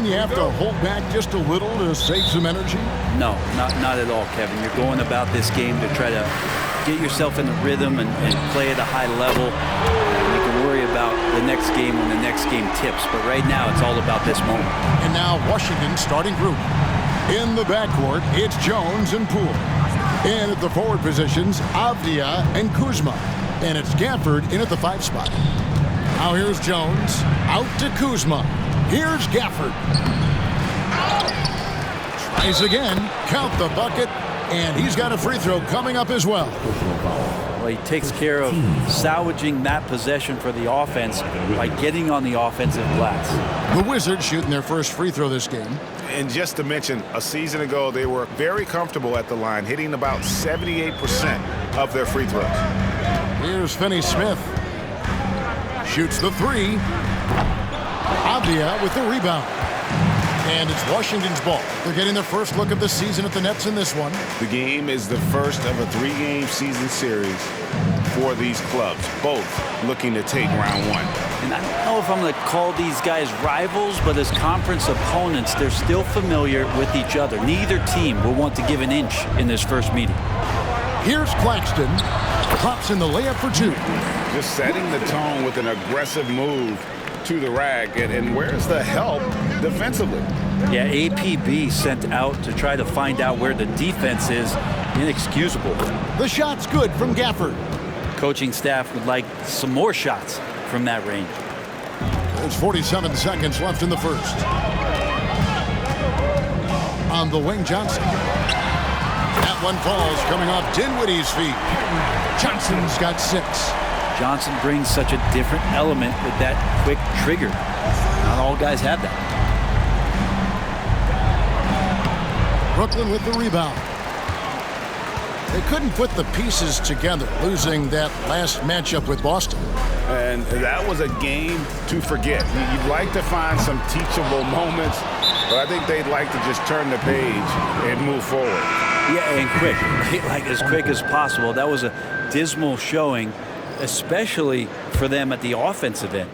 mean you have to hold back just a little to save some energy? No, not at all, Kevin. You're going about this game to try to get yourself in the rhythm and play at a high level. You can worry about the next game when the next game tips, but right now it's all about this moment. And now Washington starting group. In the backcourt, it's Jones and Poole. And at the forward positions, Avdia and Kuzma. And it's Gafford in at the 5 spot. Now here's Jones, out to Kuzma. Here's Gafford. Tries again, count the bucket, and he's got a free throw coming up as well. Well, he takes care of salvaging that possession for the offense by getting on the offensive glass. The Wizards shooting their first free throw this game. And just to mention, a season ago, they were very comfortable at the line, hitting about 78% of their free throws. Here's Finney-Smith. Shoots the 3. Avdia with the rebound. And it's Washington's ball. They're getting their first look of the season at the Nets in this one. The game is the first of a 3-game season series for these clubs, both looking to take round 1. And I don't know if I'm going to call these guys rivals, but as conference opponents, they're still familiar with each other. Neither team will want to give an inch in this first meeting. Here's Claxton. Pops in the layup for 2. Just setting the tone with an aggressive move to the rack. And where's the help defensively? Yeah, APB sent out to try to find out where the defense is. Inexcusable. The shot's good from Gafford. Coaching staff would like some more shots from that range. There's 47 seconds left in the first. On the wing, Johnson. That one falls coming off Dinwiddie's feet. Johnson's got 6. Johnson brings such a different element with that quick trigger. Not all guys have that. Brooklyn with the rebound. They couldn't put the pieces together, losing that last matchup with Boston. And that was a game to forget. You'd like to find some teachable moments, but I think they'd like to just turn the page and move forward. Yeah, and quick. Like as quick as possible. That was a dismal showing, especially for them at the offensive end.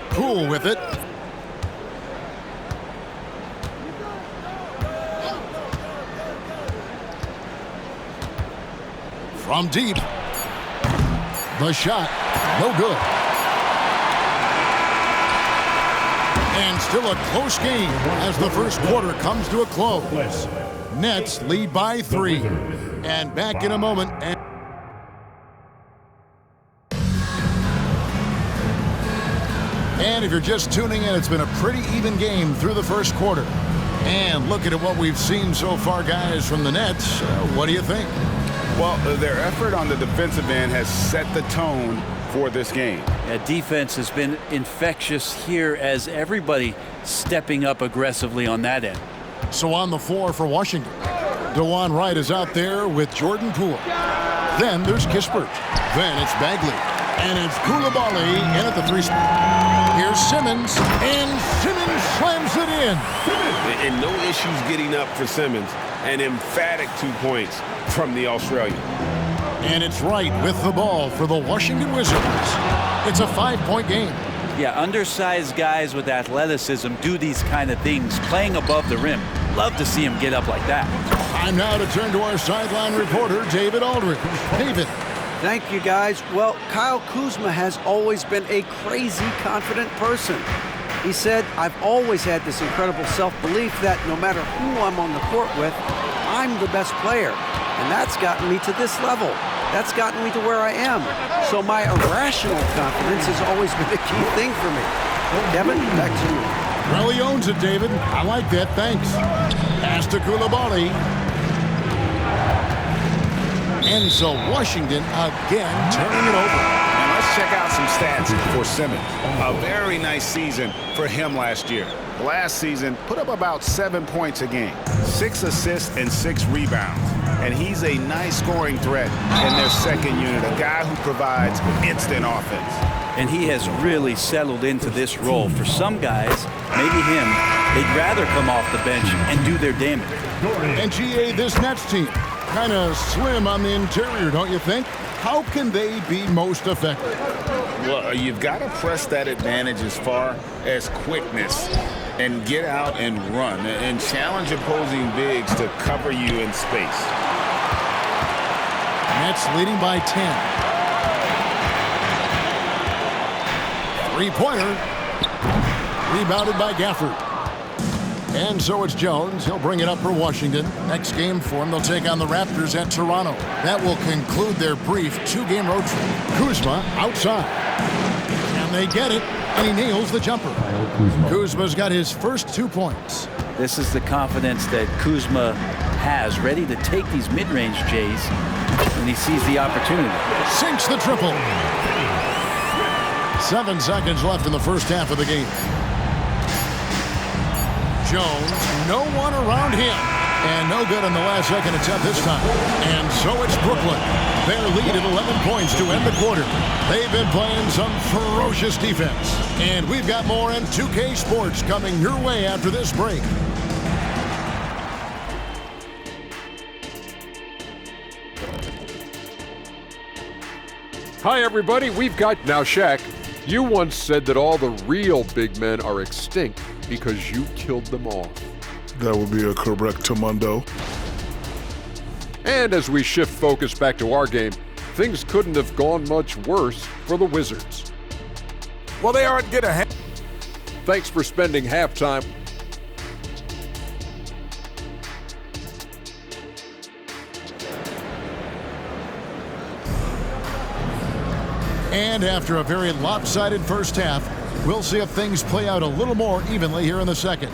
Poole with it. From deep. The shot, no good. And still a close game as the first quarter comes to a close. Nets lead by 3. And back in a moment. And if you're just tuning in, it's been a pretty even game through the first quarter. And looking at what we've seen so far, guys, from the Nets, what do you think? Well, their effort on the defensive end has set the tone for this game. Yeah, defense has been infectious here as everybody stepping up aggressively on that end. So on the floor for Washington, DeJuan Wright is out there with Jordan Poole. Then there's Kispert. Then it's Bagley. And it's Coulibaly in at the 3 spot. Here's Simmons. And Simmons slams it in. And no issues getting up for Simmons. An emphatic 2 points from the Australian. And it's Wright with the ball for the Washington Wizards. It's a 5-point game. Yeah, undersized guys with athleticism do these kind of things, playing above the rim. Love to see him get up like that. Time now to turn to our sideline reporter, David Aldridge. David. Thank you, guys. Well, Kyle Kuzma has always been a crazy confident person. He said, I've always had this incredible self-belief that no matter who I'm on the court with, I'm the best player. And that's gotten me to this level. That's gotten me to where I am. So my irrational confidence has always been a key thing for me. Kevin, back to you. Well, he owns it, David. I like that. Thanks. Pass to Coulibaly. And so Washington again turning it over. And let's check out some stats for Simmons. A very nice season for him last year. Last season, put up about 7 points a game, 6 assists and 6 rebounds. And he's a nice scoring threat in their second unit, a guy who provides instant offense. And he has really settled into this role. For some guys, maybe him, they'd rather come off the bench and do their damage. And GA, this Nets team, kind of slim on the interior, don't you think? How can they be most effective? Well, you've got to press that advantage as far as quickness and get out and run and challenge opposing bigs to cover you in space. Nets leading by 10. Three-pointer. Rebounded by Gafford. And so it's Jones. He'll bring it up for Washington. Next game for them, they'll take on the Raptors at Toronto. That will conclude their brief 2-game road trip. Kuzma outside. And they get it, and he nails the jumper. Kuzma's got his first 2 points. This is the confidence that Kuzma has, ready to take these mid-range Jays when he sees the opportunity. Sinks the triple. 7 seconds left in the first half of the game. Jones, no one around him. And no good in the last second attempt this time. And so it's Brooklyn. Their lead at 11 points to end the quarter. They've been playing some ferocious defense. And we've got more in 2K Sports coming your way after this break. Hi, everybody. We've got... Now, Shaq, you once said that all the real big men are extinct because you killed them off. That would be a correctamundo. And as we shift focus back to our game, things couldn't have gone much worse for the Wizards. Well, they aren't getting a... Thanks for spending halftime. And after a very lopsided first half, we'll see if things play out a little more evenly here in the second.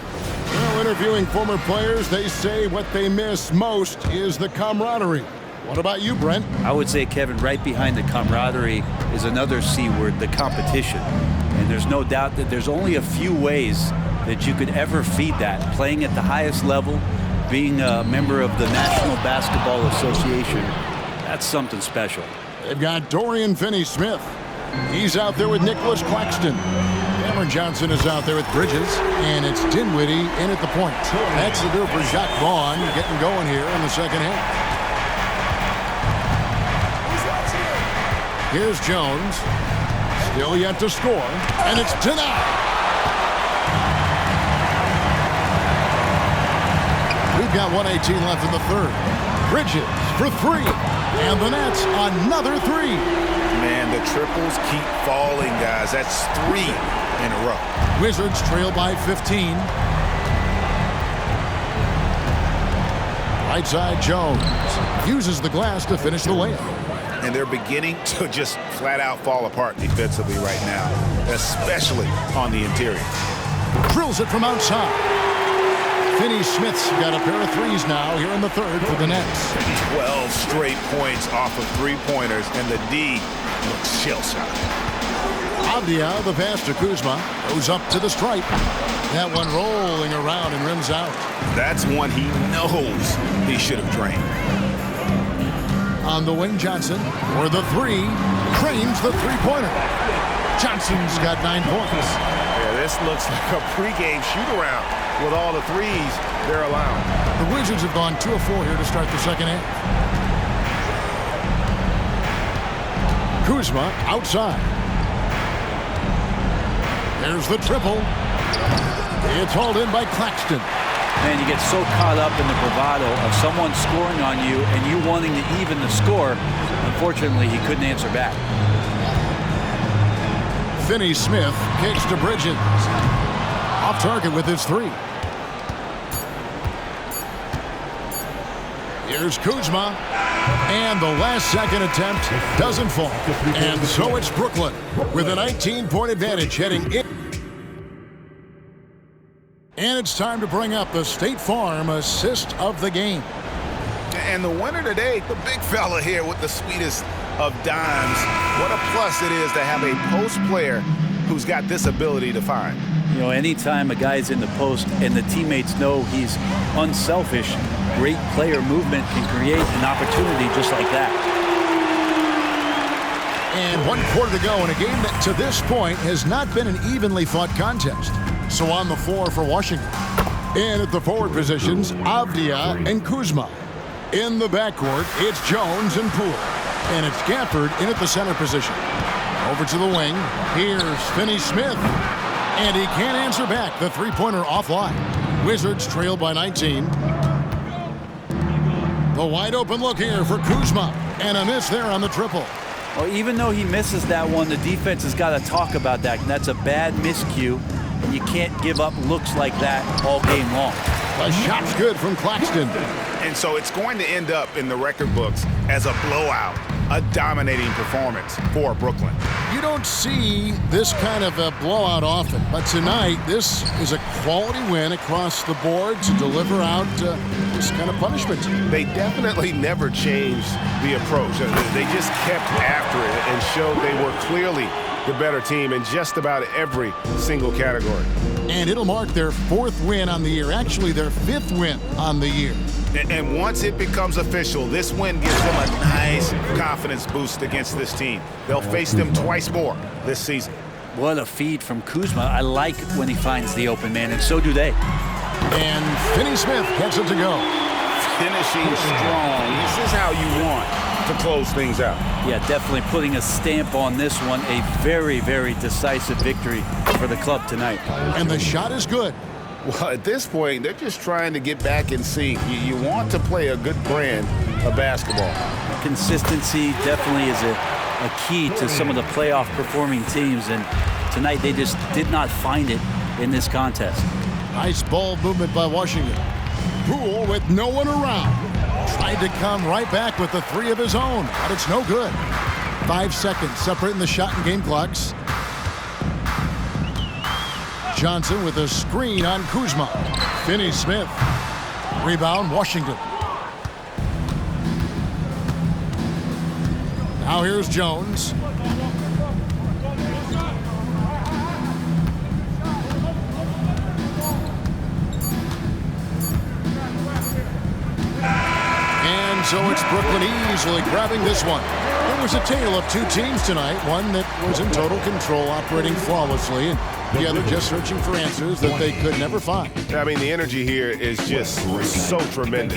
Well, interviewing former players, they say what they miss most is the camaraderie. What about you, Brent? I would say, Kevin, right behind the camaraderie is another C word, the competition. And there's no doubt that there's only a few ways that you could ever feed that. Playing at the highest level, being a member of the National Basketball Association, that's something special. They've got Dorian Finney-Smith. He's out there with Nicholas Claxton. Cameron Johnson is out there with Bridges. And it's Dinwiddie in at the point. That's the do for Jacques Vaughn getting going here in the second half. Here's Jones. Still yet to score. And it's denied. We've got 1:18 left in the third. Bridges for 3. And the Nets, another 3. Man, the triples keep falling, guys. That's 3 in a row. Wizards trail by 15. Right side, Jones uses the glass to finish the layup. And they're beginning to just flat out fall apart defensively right now, especially on the interior. Drills it from outside. Finney-Smith's got a pair of 3s now here in the third for the Nets. 12 straight points off of 3-pointers, and the D looks shell-shocked. Avdia, the pass to Kuzma, goes up to the stripe. That one rolling around and rims out. That's one he knows he should have drained. On the wing, Johnson for the 3. Cranes the 3-pointer. Johnson's got 9 points. Yeah, this looks like a pregame shoot-around with all the 3s they're allowing. The Wizards have gone 2 of 4 here to start the second half. Kuzma outside. There's the triple. It's hauled in by Claxton. Man, you get so caught up in the bravado of someone scoring on you and you wanting to even the score. Unfortunately, he couldn't answer back. Finney-Smith kicks to Bridges. Off target with his 3. Here's Kuzma. And the last second attempt doesn't fall. And so it's Brooklyn with a 19-point advantage heading in. And it's time to bring up the State Farm assist of the game. And the winner today, the big fella here with the sweetest of dimes. What a plus it is to have a post player who's got this ability to find. You know, anytime a guy's in the post and the teammates know he's unselfish, great player movement can create an opportunity just like that. And 1 quarter to go in a game that to this point has not been an evenly fought contest. So on the floor for Washington. And at the forward positions, Avdia and Kuzma. In the backcourt, it's Jones and Poole. And it's Gafford in at the center position. Over to the wing. Here's Finney-Smith. And he can't answer back. The three-pointer offline. Wizards trail by 19. The wide open look here for Kuzma. And a miss there on the triple. Well, even though he misses that one, the defense has got to talk about that. And that's a bad miscue. And you can't give up looks like that all game long. The shot's good from Claxton. And so it's going to end up in the record books as a blowout, a dominating performance for Brooklyn. You don't see this kind of a blowout often, but tonight this is a quality win across the board to deliver out this kind of punishment. They definitely never changed the approach. They just kept after it and showed they were clearly the better team in just about every single category. And it'll mark their 4th win on the year, actually their 5th win on the year. And once it becomes official, this win gives them a nice confidence boost against this team. They'll face them twice more this season. What a feed from Kuzma. I like when he finds the open man, and so do they. And Finney-Smith gets it to go. Finishing strong. This is how you want to close things out. Yeah, definitely putting a stamp on this one. A very, very decisive victory for the club tonight. And the shot is good. Well, at this point, they're just trying to get back in sync. You want to play a good brand of basketball. Consistency definitely is a key to some of the playoff performing teams, and tonight they just did not find it in this contest. Nice ball movement by Washington. Poole with no one around. Tried to come right back with the 3 of his own, but it's no good. 5 seconds separating the shot and game clocks. Johnson with a screen on Kuzma. Finney-Smith. Rebound, Washington. Now here's Jones. And so it's Brooklyn easily grabbing this one. It was a tale of 2 teams tonight. One that was in total control, operating flawlessly, and the other just searching for answers that they could never find. I mean, the energy here is just so tremendous.